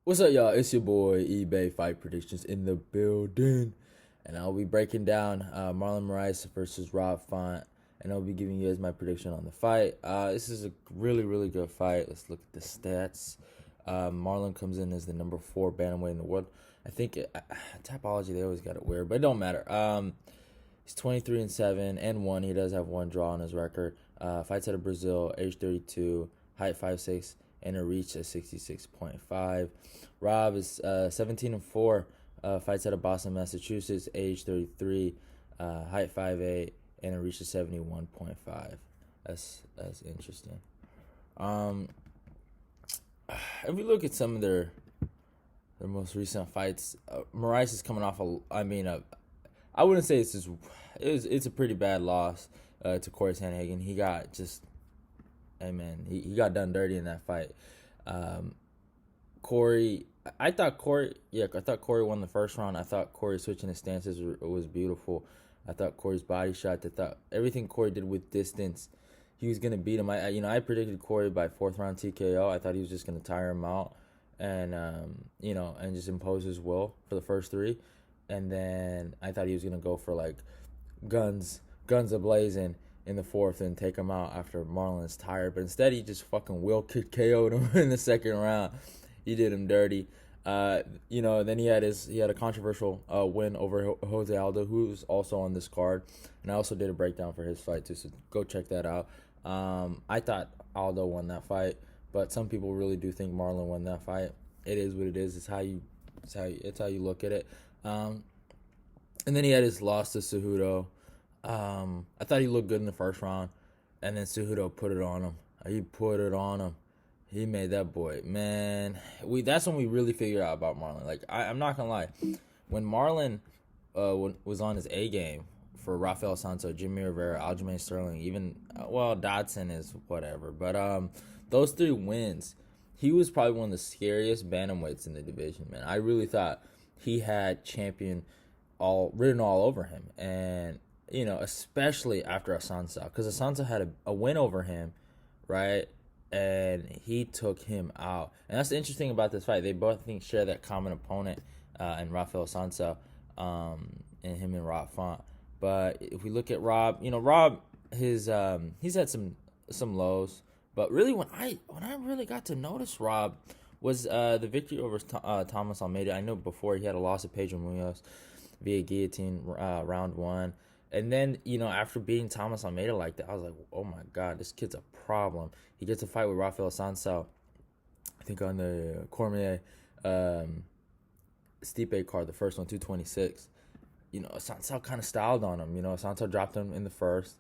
What's up, y'all? It's your boy eBay Fight Predictions in the building, and I'll be breaking down Marlon Moraes versus Rob Font, and I'll be giving you guys my prediction on the fight. This is a really good fight. Let's look at the stats. Marlon comes in as the number 4 bantamweight in the world. I think Tapology, they always got it weird, but it don't matter. He's 23-7 and 1. He does have one draw on his record. Fights out of Brazil, age 32, height 5'6", and a reach at 66.5. Rob is 17-4. Fights out of Boston, Massachusetts, age 33, height 5'8", and a reach of 71.5. That's interesting. If we look at some of their most recent fights, Moraes is coming off I wouldn't say it's a pretty bad loss to Corey Sandhagen. He got just, hey man, he got done dirty in that fight. Corey, I thought Corey won the first round. I thought Corey switching his stances was beautiful. I thought Corey's body shot. I thought everything Corey did with distance, he was gonna beat him. I predicted Corey by 4th round TKO. I thought he was just gonna tire him out and and just impose his will for the first 3. And then I thought he was gonna go for like guns ablazing in the 4th and take him out after Marlon's tired. But instead, he just fucking will kick KO'd him in the 2nd round. He did him dirty. Then he had a controversial win over Jose Aldo, who's also on this card. And I also did a breakdown for his fight too, so go check that out. I thought Aldo won that fight, but some people really do think Marlon won that fight. It is what it is. It's how you look at it. And then he had his loss to Cejudo. I thought he looked good in the 1st round, and then Cejudo put it on him. He made that boy, man. That's when we really figured out about Marlon. Like I'm not gonna lie, when Marlon was on his A game for Rafael Santo, Jimmy Rivera, Aljamain Sterling, even Dodson is whatever, but those 3 wins, he was probably one of the scariest bantamweights in the division, man. I really thought he had champion written all over him, and especially after Assunção, because Assunção had a win over him, right? And he took him out. And that's the interesting about this fight. They both share that common opponent in Rafael Assunção, and him and Rob Font. But if we look at Rob, Rob, he's had some lows, but really when I really got to notice Rob was the victory over Thomas Almeida. I know before he had a loss to Pedro Munoz via guillotine round 1. And then, after beating Thomas Almeida like that, I was like, oh my God, this kid's a problem. He gets a fight with Rafael Sanzao, I think on the Cormier Stipe card, the first one, 226. Sanzao kind of styled on him. Sanzao dropped him in the 1st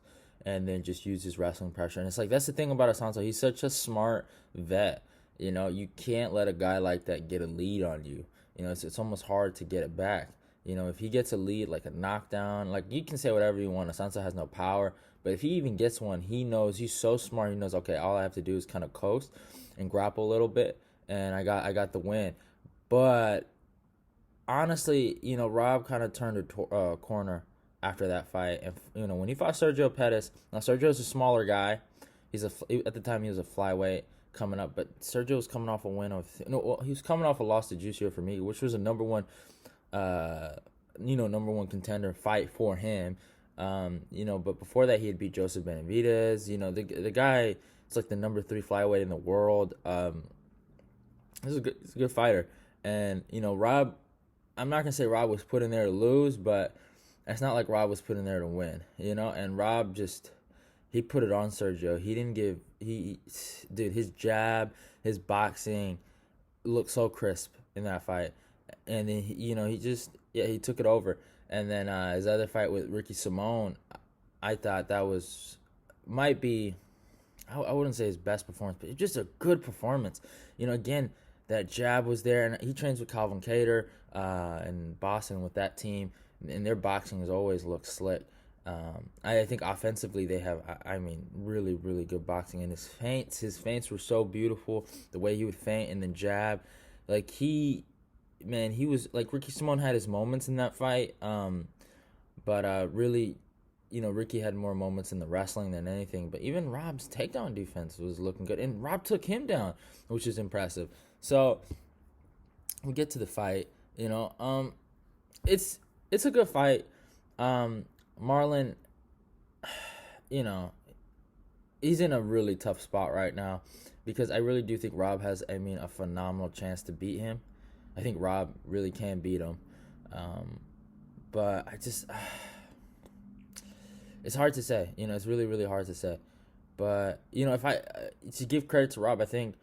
and then just used his wrestling pressure. And it's like, that's the thing about Sanzao. He's such a smart vet. You can't let a guy like that get a lead on you. It's almost hard to get it back. If he gets a lead, like a knockdown, like you can say whatever you want. Assunção has no power, but if he even gets one, he knows, he's so smart. He knows, okay, all I have to do is kind of coast and grapple a little bit, and I got the win. But honestly, Rob kind of turned a corner after that fight, and when he fought Sergio Pettis, now Sergio's a smaller guy. At the time he was a flyweight coming up, but Sergio was coming off a win he was coming off a loss to Juicio for me, which was a number one contender fight for him. But before that he had beat Joseph Benavidez. The guy is like the number 3 flyweight in the world. He's a good fighter. And Rob, I'm not gonna say Rob was put in there to lose, but it's not like Rob was put in there to win. And Rob he put it on Sergio. He didn't give his jab, his boxing looked so crisp in that fight. And then he took it over. And then his other fight with Ricky Simon, I thought that might be, I wouldn't say his best performance, but just a good performance. Again, that jab was there, and he trains with Calvin Kattar in Boston with that team, and their boxing has always looked slick. I think offensively they have, really good boxing. And his feints were so beautiful. The way he would feint and then jab, like he was like, Ricky Simon had his moments in that fight, but really, Ricky had more moments in the wrestling than anything. But even Rob's takedown defense was looking good, and Rob took him down, which is impressive. So we get to the fight. It's it's a good fight. Marlon, you know, he's in a really tough spot right now because I really do think Rob has, a phenomenal chance to beat him. I think Rob really can beat him. But I just, it's hard to say. It's really, really hard to say. But, if to give credit to Rob, I think,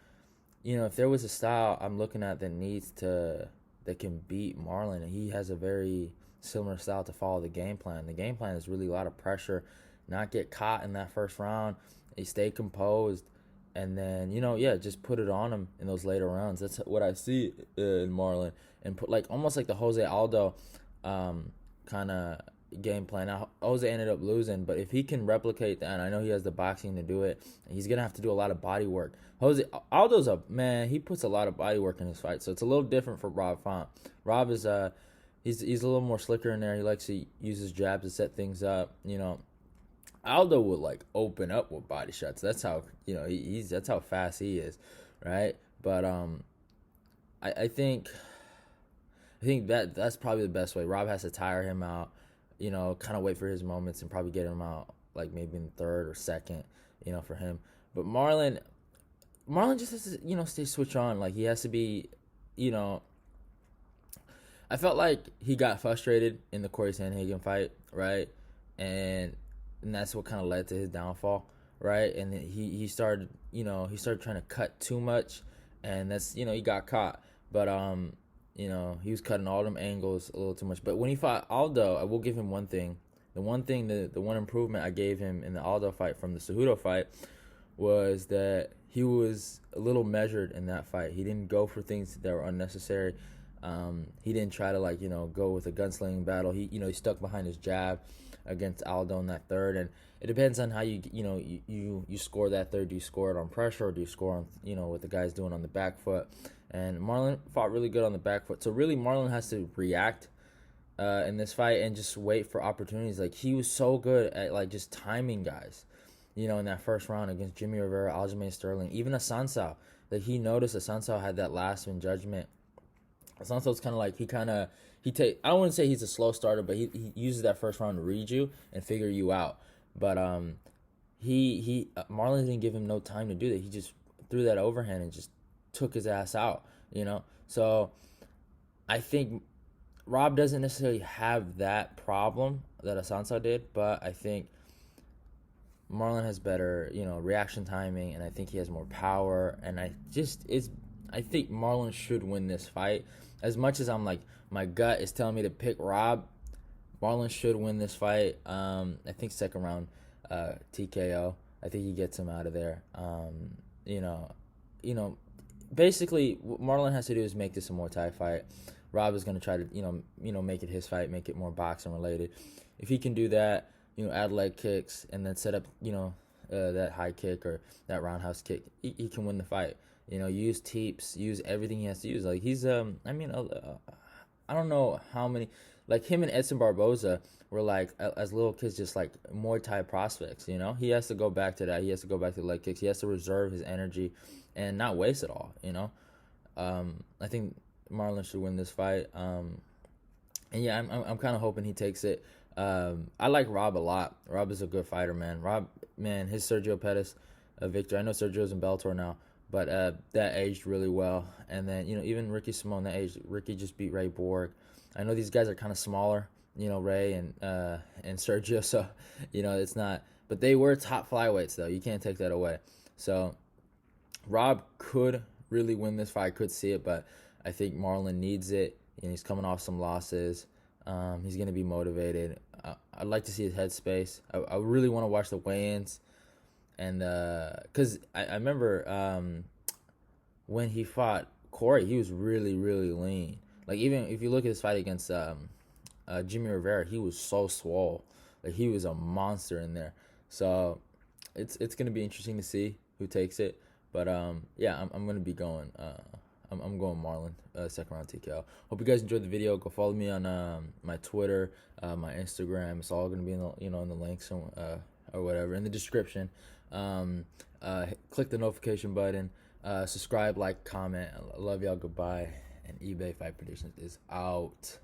if there was a style I'm looking at that can beat Marlon, he has a very similar style to follow the game plan. The game plan is really a lot of pressure, not get caught in that first round. They stay composed, and then just put it on him in those later rounds. That's what I see in Marlon, and put almost like the Jose Aldo kind of game plan. Now Jose ended up losing, but if he can replicate that, and I know he has the boxing to do it, he's gonna have to do a lot of body work. Jose Aldo's a man; he puts a lot of body work in his fight, so it's a little different for Rob Font. Rob is he's a little more slicker in there. He likes to use his jab to set things up. Aldo would open up with body shots. That's how that's how fast he is, right? But I think that's probably the best way. Rob has to tire him out, kind of wait for his moments and probably get him out maybe in third or second, for him. But Marlon just has to stay switch on. He has to be, I felt like he got frustrated in the Corey Sandhagen fight, right? And that's what kind of led to his downfall, right? And he started trying to cut too much, and that's he got caught. But he was cutting all them angles a little too much. But when he fought Aldo, I will give him one thing. The one improvement I gave him in the Aldo fight from the Cejudo fight was that he was a little measured in that fight. He didn't go for things that were unnecessary. He didn't try to go with a gunslinging battle. He stuck behind his jab against Aldo in that third, and it depends on how you score that third. Do you score it on pressure, or do you score on what the guy's doing on the back foot? And Marlon fought really good on the back foot, so really Marlon has to react in this fight and just wait for opportunities. He was so good at just timing guys, in that first round against Jimmy Rivera, Aljamain Sterling, even Assunção. He noticed Assunção had that last in judgment. Assunção's kind of I don't want to say he's a slow starter, but he uses that first round to read you and figure you out. But Marlon didn't give him no time to do that. He just threw that overhand and just took his ass out, So I think Rob doesn't necessarily have that problem that Assunção did, but I think Marlon has better, reaction timing, and I think he has more power, and I think Marlon should win this fight. As much as I'm my gut is telling me to pick Rob, Marlon should win this fight. I think second round TKO. I think he gets him out of there. Basically what Marlon has to do is make this a Muay Thai fight. Rob is going to try to make it his fight, make it more boxing related. If he can do that, add leg kicks and then set up that high kick or that roundhouse kick, he can win the fight. Use teeps, use everything he has to use. He's I don't know how many, him and Edson Barboza were as little kids, just Muay Thai prospects. He has to go back to that. He has to go back to leg kicks. He has to reserve his energy and not waste it all. I think Marlon should win this fight. And yeah, I'm kind of hoping he takes it. I like Rob a lot. Rob is a good fighter, man. His Sergio Pettis victory. I know Sergio's in Bellator now, but that aged really well. And then even Ricky Simone, that aged. Ricky just beat Ray Borg. I know these guys are kind of smaller, Ray and Sergio. So it's not. But they were top flyweights though. You can't take that away. So Rob could really win this fight. I could see it, but I think Marlon needs it. He's coming off some losses. He's going to be motivated. I'd like to see his headspace. I really want to watch the weigh-ins. And because I remember when he fought Corey, he was really, really lean. Even if you look at his fight against Jimmy Rivera, he was so swole. He was a monster in there. So it's going to be interesting to see who takes it. But yeah, I'm going to be going. I'm going Marlon, second round TKO. Hope you guys enjoyed the video. Go follow me on my Twitter, my Instagram. It's all gonna be in the in the links or whatever in the description. Click the notification button. Subscribe, like, comment. I love y'all. Goodbye. and eBay Fight Predictions is out.